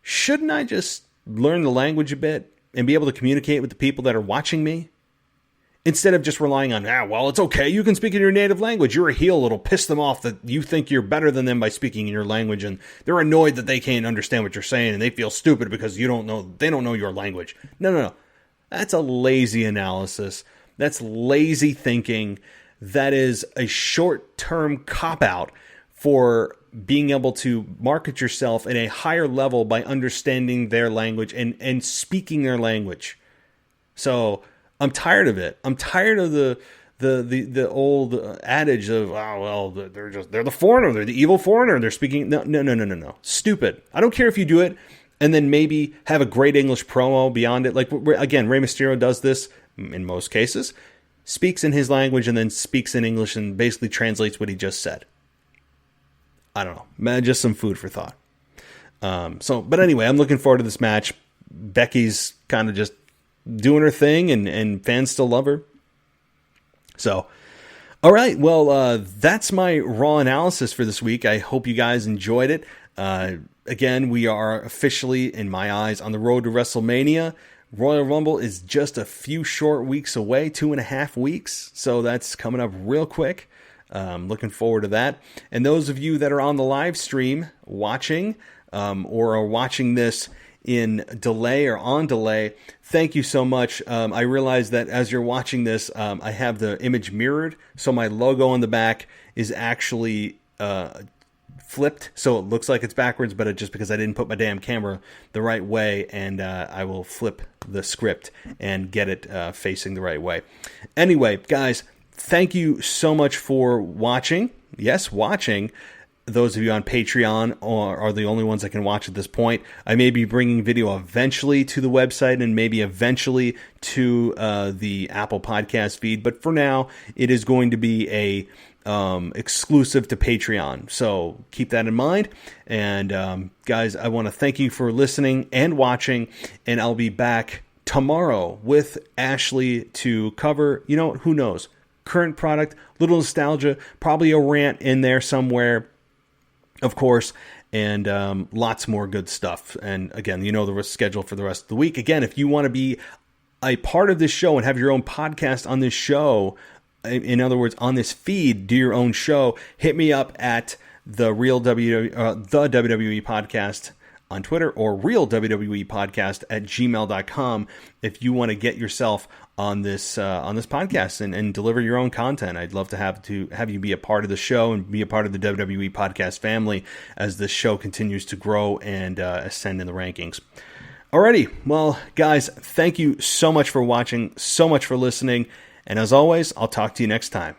shouldn't I just learn the language a bit and be able to communicate with the people that are watching me? Instead of just relying on, well, it's okay, you can speak in your native language. You're a heel, it'll piss them off that you think you're better than them by speaking in your language, and they're annoyed that they can't understand what you're saying, and they feel stupid because they don't know your language. No. That's a lazy analysis. That's lazy thinking. That is a short-term cop-out for being able to market yourself at a higher level by understanding their language and speaking their language. So I'm tired of it. I'm tired of the old adage of, they're the foreigner, they're the evil foreigner, they're speaking. No. Stupid. I don't care if you do it and then maybe have a great English promo beyond it. Like, again, Rey Mysterio does this in most cases, speaks in his language and then speaks in English and basically translates what he just said. I don't know. Just some food for thought. But anyway, I'm looking forward to this match. Becky's kind of just doing her thing, and fans still love her. So, all right. Well, that's my Raw analysis for this week. I hope you guys enjoyed it. Again, we are officially, in my eyes, on the road to WrestleMania. Royal Rumble is just a few short weeks away, 2.5 weeks. So that's coming up real quick. Looking forward to that. And those of you that are on the live stream watching, or are watching this in delay or on delay, thank you so much. I realize that as you're watching this, I have the image mirrored, so my logo on the back is actually flipped, so it looks like it's backwards, but just because I didn't put my damn camera the right way, and I will flip the script and get it facing the right way. Anyway, guys, thank you so much for watching. Yes, watching. Those of you on Patreon are the only ones that can watch at this point. I may be bringing video eventually to the website and maybe eventually to the Apple Podcast feed. But for now, it is going to be a exclusive to Patreon. So keep that in mind. And guys, I want to thank you for listening and watching. And I'll be back tomorrow with Ashley to cover, who knows, current product, little nostalgia, probably a rant in there somewhere, of course, and lots more good stuff. And again, the schedule for the rest of the week. Again, if you want to be a part of this show and have your own podcast on this show, in other words, on this feed, do your own show, hit me up at the WWE podcast on Twitter, or Real WWE Podcast at gmail.com if you want to get yourself on this podcast and deliver your own content. I'd love to have you be a part of the show and be a part of the WWE Podcast family as this show continues to grow and ascend in the rankings. Alrighty, well, guys, thank you so much for watching, so much for listening, and as always, I'll talk to you next time.